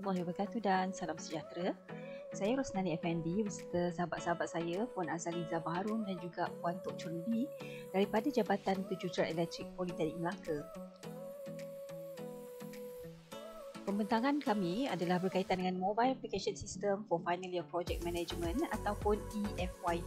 warahmatullahi wabarakatuh dan salam sejahtera. Saya Rosnani Effendi beserta sahabat-sahabat saya Puan Azaliza Baharun dan juga Puan Tok Chun Lee daripada Jabatan Kejuruteraan Elektrik Politeknik Melaka. Pembentangan kami adalah berkaitan dengan Mobile Application System for Final Year Project Management ataupun EFYP.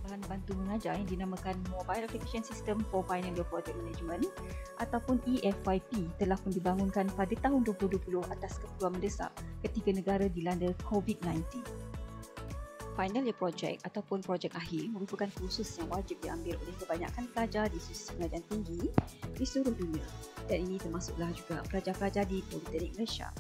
Bahan bantu mengajar yang dinamakan Mobile Application System for Final Year Project Management ataupun EFYP telah pun dibangunkan pada tahun 2020 atas keperluan mendesak ketika negara dilanda COVID-19. Final Year Project ataupun projek akhir merupakan kursus yang wajib diambil oleh kebanyakan pelajar di institusi pengajian tinggi di seluruh dunia, dan ini termasuklah juga pelajar-pelajar di Politeknik Malaysia.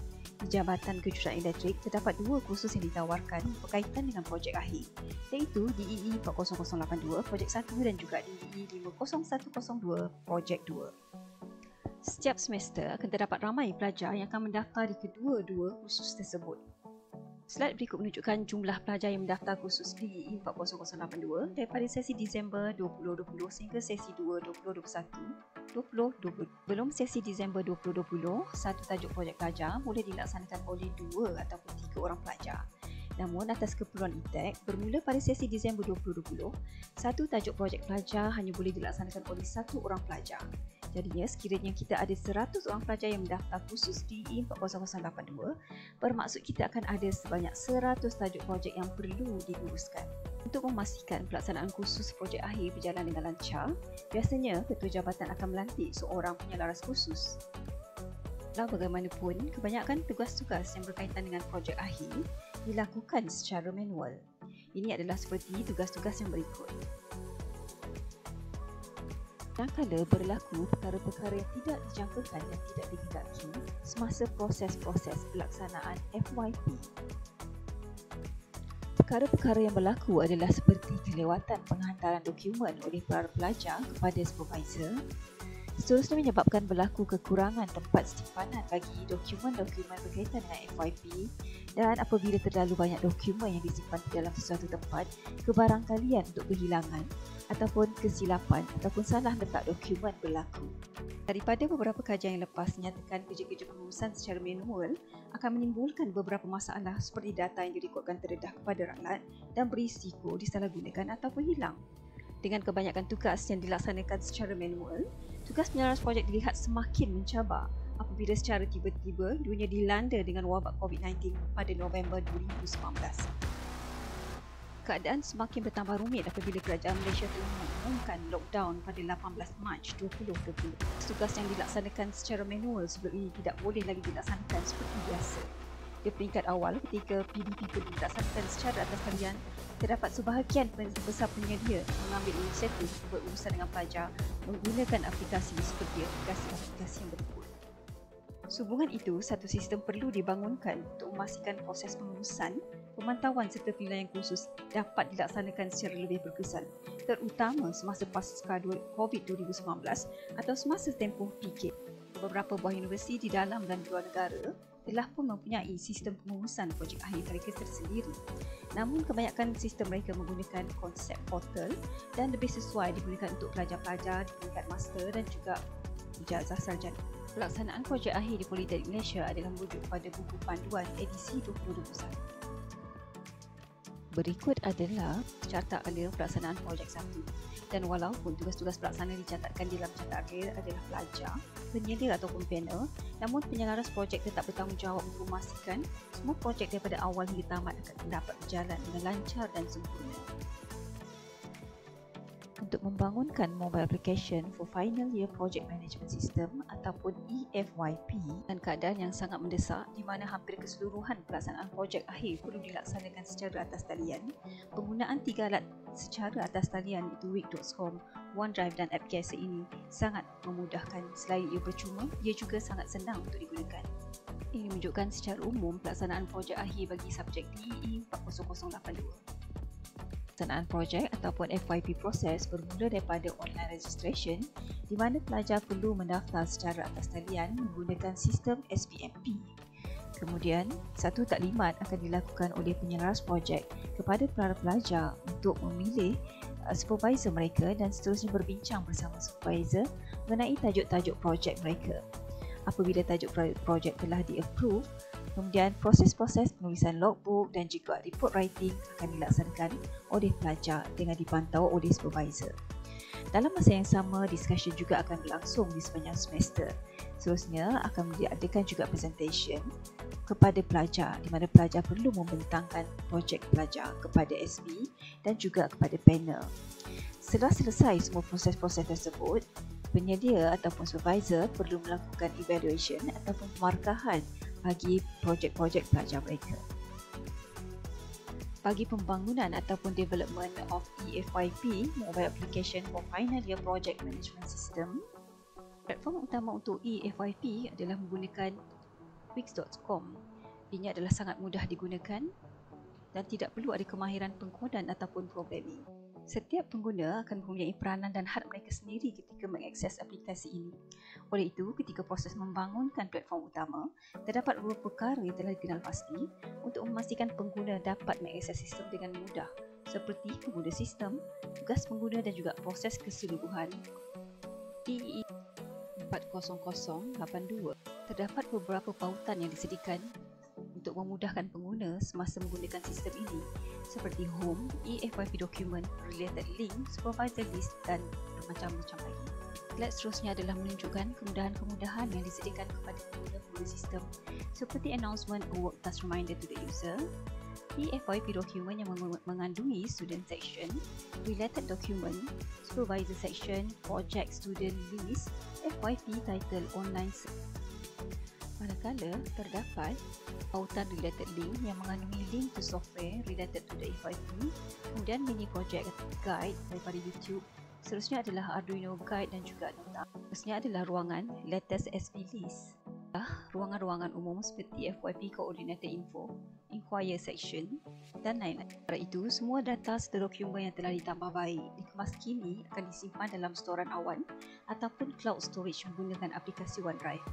Di Jabatan Kejuruteraan Elektrik terdapat dua kursus yang ditawarkan berkaitan dengan projek akhir, iaitu DEE 40082 projek 1 dan juga DEE 50102 projek 2. Setiap semester akan terdapat ramai pelajar yang akan mendaftar di kedua-dua kursus tersebut. Slide berikut menunjukkan jumlah pelajar yang mendaftar kursus DEE 40082 daripada sesi Disember 2020 sehingga sesi 2 2021. Belum sesi Disember 2020, satu tajuk projek pelajar boleh dilaksanakan oleh 2 ataupun 3 orang pelajar. Namun atas keperluan ITEC, bermula pada sesi Disember 2020, satu tajuk projek pelajar hanya boleh dilaksanakan oleh 1 orang pelajar. Jadinya sekiranya kita ada 100 orang pelajar yang mendaftar kursus DEE 40082, bermaksud kita akan ada sebanyak 100 tajuk projek yang perlu diuruskan. Untuk memastikan pelaksanaan kursus projek akhir berjalan dengan lancar, biasanya Ketua Jabatan akan melantik seorang penyelaras kursus. Walau bagaimanapun, kebanyakan tugas-tugas yang berkaitan dengan projek akhir dilakukan secara manual. Ini adalah seperti tugas-tugas yang berikut. Kadang-kadang berlaku perkara-perkara yang tidak dijangkakan dan tidak dikehendaki semasa proses-proses pelaksanaan FYP. Perkara-perkara yang berlaku adalah seperti kelewatan penghantaran dokumen oleh para pelajar kepada supervisor. Seterusnya menyebabkan berlaku kekurangan tempat simpanan bagi dokumen-dokumen berkaitan dengan FYP, dan apabila terlalu banyak dokumen yang disimpan di dalam sesuatu tempat, kebarangkalian untuk kehilangan ataupun kesilapan ataupun salah letak dokumen berlaku. Daripada beberapa kajian yang lepas menyatakan kerja-kerja pengurusan secara manual akan menimbulkan beberapa masalah seperti data yang direkodkan terdedah kepada rakyat dan berisiko disalahgunakan ataupun hilang. Dengan kebanyakan tugas yang dilaksanakan secara manual, tugas penyelaras projek dilihat semakin mencabar apabila secara tiba-tiba dunia dilanda dengan wabak COVID-19 pada November 2019. Keadaan semakin bertambah rumit apabila kerajaan Malaysia telah mengumumkan lockdown pada 18 Mac 2020. Tugas yang dilaksanakan secara manual sebelum ini tidak boleh lagi dilaksanakan seperti biasa. Di peringkat awal, ketika PDP perlu dilaksanakan secara atas talian, terdapat sebahagian besar penyedia mengambil inisiatif berurusan dengan pelajar menggunakan aplikasi seperti aplikasi yang berikut. Sehubungan itu, satu sistem perlu dibangunkan untuk memastikan proses pengurusan, pemantauan serta penilaian kursus dapat dilaksanakan secara lebih berkesan, terutama semasa pasca COVID-19 atau semasa tempoh PKP. Beberapa buah universiti di dalam dan luar negara telah pun mempunyai sistem pengurusan projek akhir mereka tersendiri. Namun kebanyakan sistem mereka menggunakan konsep portal dan lebih sesuai digunakan untuk pelajar-pelajar di peringkat master dan juga ijazah sarjana. Pelaksanaan projek akhir di Politeknik Malaysia adalah merujuk pada buku panduan edisi 2021. Berikut adalah carta alur pelaksanaan projek 1. Dan walaupun tugas-tugas pelaksana dicatatkan dalam carta alur adalah pelajar, penyelia ataupun panel, namun penyelaras projek tetap bertanggungjawab untuk memastikan semua projek daripada awal hingga tamat akan dapat berjalan dengan lancar dan sempurna. Untuk membangunkan Mobile Application for Final Year Project Management System ataupun EFYP dan keadaan yang sangat mendesak di mana hampir keseluruhan pelaksanaan projek akhir perlu dilaksanakan secara atas talian, penggunaan 3 alat secara atas talian iaitu Wix.com, OneDrive dan AppCase ini sangat memudahkan. Selain ia percuma, ia juga sangat senang untuk digunakan. Ini menunjukkan secara umum pelaksanaan projek akhir bagi subjek DEE 40082. Pelaksanaan projek ataupun FYP proses bermula daripada online registration di mana pelajar perlu mendaftar secara atas talian menggunakan sistem SPMP. Kemudian, satu taklimat akan dilakukan oleh penyelaras projek kepada para pelajar untuk memilih supervisor mereka dan seterusnya berbincang bersama supervisor mengenai tajuk-tajuk projek mereka. Apabila tajuk projek telah di-approve, Kemudian proses-proses penulisan logbook dan juga report writing akan dilaksanakan oleh pelajar dengan dipantau oleh supervisor. Dalam masa yang sama, discussion juga akan berlangsung di sepanjang semester. Seterusnya akan diadakan juga presentation kepada pelajar di mana pelajar perlu membentangkan projek pelajar kepada SB dan juga kepada panel. Setelah selesai semua proses-proses tersebut, penyedia ataupun supervisor perlu melakukan evaluation ataupun pemarkahan bagi projek-projek pelajar mereka. Bagi pembangunan ataupun development of eFYP, Mobile Application for Final Year Project Management System, platform utama untuk eFYP adalah menggunakan Wix.com. Ini adalah sangat mudah digunakan dan tidak perlu ada kemahiran pengkodan ataupun programming. Setiap pengguna akan mempunyai peranan dan hak mereka sendiri ketika mengakses aplikasi ini. Oleh itu, ketika proses membangunkan platform utama, terdapat beberapa perkara yang telah dikenal pasti untuk memastikan pengguna dapat mengakses sistem dengan mudah, seperti pengguna sistem, tugas pengguna dan juga proses keseluruhan. EE 40082 terdapat beberapa pautan yang disediakan untuk memudahkan pengguna semasa menggunakan sistem ini, seperti home, eFYP document, related link, supervisor list dan macam-macam lagi. Slide seterusnya adalah menunjukkan kemudahan-kemudahan yang disediakan kepada pengguna sistem, seperti announcement or work task reminder to the user, eFYP document yang mengandungi student section, related document, supervisor section, project student list, FYP title online. Manakala terdapat pautan related link yang mengandungi link to software related to the FYP, kemudian mini project guide daripada YouTube. Seterusnya adalah Arduino guide dan juga nota. Seterusnya adalah ruangan latest SB list. Ruangan-ruangan umum seperti FYP coordinator info, inquire section dan lain-lain. Sementara itu, semua data serta dokumen yang telah ditambah baik dikemas kini akan disimpan dalam storan awan ataupun cloud storage menggunakan aplikasi OneDrive.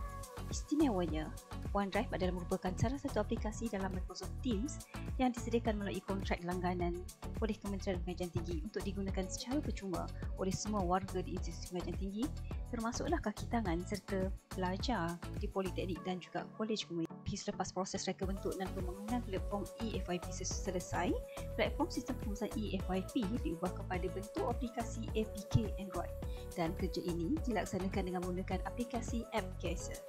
Istimewanya, OneDrive adalah merupakan salah satu aplikasi dalam Microsoft Teams yang disediakan melalui kontrak langganan oleh Kementerian Pengajian Tinggi untuk digunakan secara percuma oleh semua warga di institusi pengajian tinggi, termasuklah kaki tangan serta pelajar di Politeknik dan juga Kolej Komuniti. Selepas proses reka bentuk dan pembangunan platform eFYP selesai, platform sistem pengurusan eFYP diubah kepada bentuk aplikasi APK Android dan kerja ini dilaksanakan dengan menggunakan aplikasi AppCaser.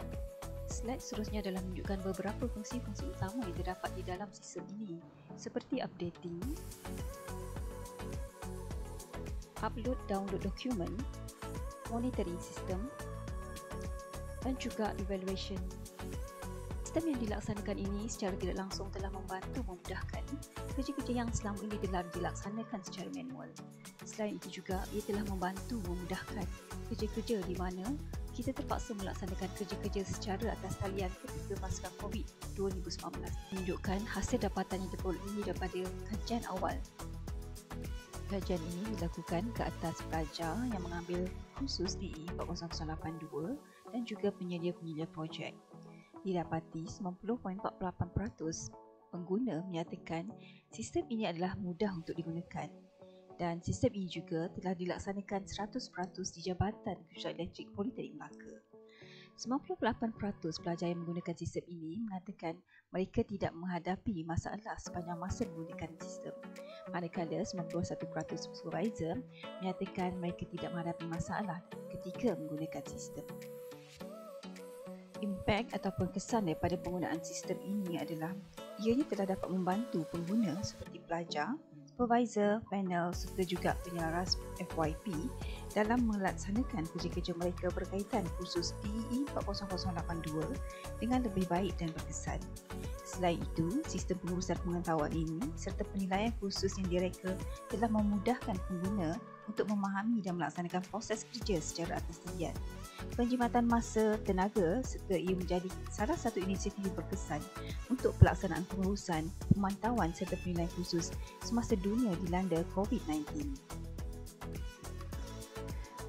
Slide seterusnya adalah menunjukkan beberapa fungsi-fungsi utama yang terdapat di dalam sistem ini, seperti updating, upload-download dokumen, monitoring system dan juga evaluation. Sistem yang dilaksanakan ini secara tidak langsung telah membantu memudahkan kerja-kerja yang selama ini telah dilaksanakan secara manual. Selain itu juga, ia telah membantu memudahkan kerja-kerja di mana kita terpaksa melaksanakan kerja-kerja secara atas talian ketika pasca COVID-19 menunjukkan hasil dapatan yang diperoleh daripada kajian awal. Kajian ini dilakukan ke atas pelajar yang mengambil khusus di 40082 dan juga penyedia-penyedia projek. Didapati 90.48% pengguna menyatakan sistem ini adalah mudah untuk digunakan dan sistem ini juga telah dilaksanakan 100% di Jabatan Kejuruteraan Elektrik Politeknik Melaka. 98% pelajar yang menggunakan sistem ini mengatakan mereka tidak menghadapi masalah sepanjang masa menggunakan sistem. Manakala 91% supervisor menyatakan mereka tidak menghadapi masalah ketika menggunakan sistem. Impak ataupun kesan daripada penggunaan sistem ini adalah ianya telah dapat membantu pengguna seperti pelajar, supervisor, panel serta juga penyelaras FYP dalam melaksanakan kerja-kerja mereka berkaitan khusus DE 40082 dengan lebih baik dan berkesan. Selain itu, sistem pengurusan pengetahuan ini serta penilaian khusus yang direka telah memudahkan pengguna untuk memahami dan melaksanakan proses kerja secara atas talian. Penjimatan masa, tenaga serta ia menjadi salah satu inisiatif berkesan untuk pelaksanaan pengurusan, pemantauan serta penilaian khusus semasa dunia dilanda COVID-19.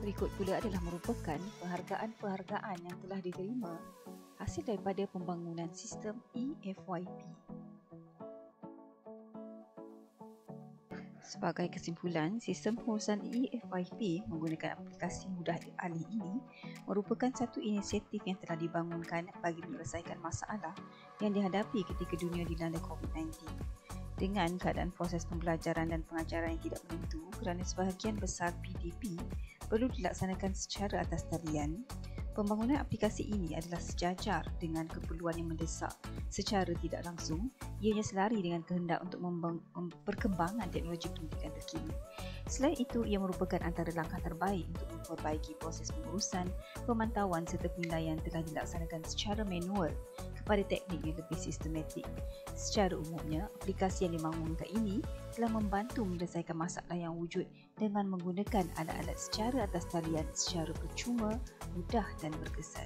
Berikut pula adalah merupakan penghargaan-penghargaan yang telah diterima hasil daripada pembangunan sistem eFYP. Sebagai kesimpulan, sistem pengurusan eFYP menggunakan aplikasi mudah alih ini merupakan satu inisiatif yang telah dibangunkan bagi menyelesaikan masalah yang dihadapi ketika dunia dilanda COVID-19. Dengan keadaan proses pembelajaran dan pengajaran yang tidak menentu kerana sebahagian besar PDP perlu dilaksanakan secara atas talian, pembangunan aplikasi ini adalah sejajar dengan keperluan yang mendesak. Secara tidak langsung, ianya selari dengan kehendak untuk perkembangan teknologi pendidikan terkini. Selain itu, ia merupakan antara langkah terbaik untuk memperbaiki proses pengurusan, pemantauan serta penilaian telah dilaksanakan secara manual kepada teknik yang lebih sistematik. Secara umumnya, aplikasi yang dibangunkan ini telah membantu menyelesaikan masalah yang wujud dengan menggunakan alat-alat secara atas talian secara percuma, mudah dan berkesan.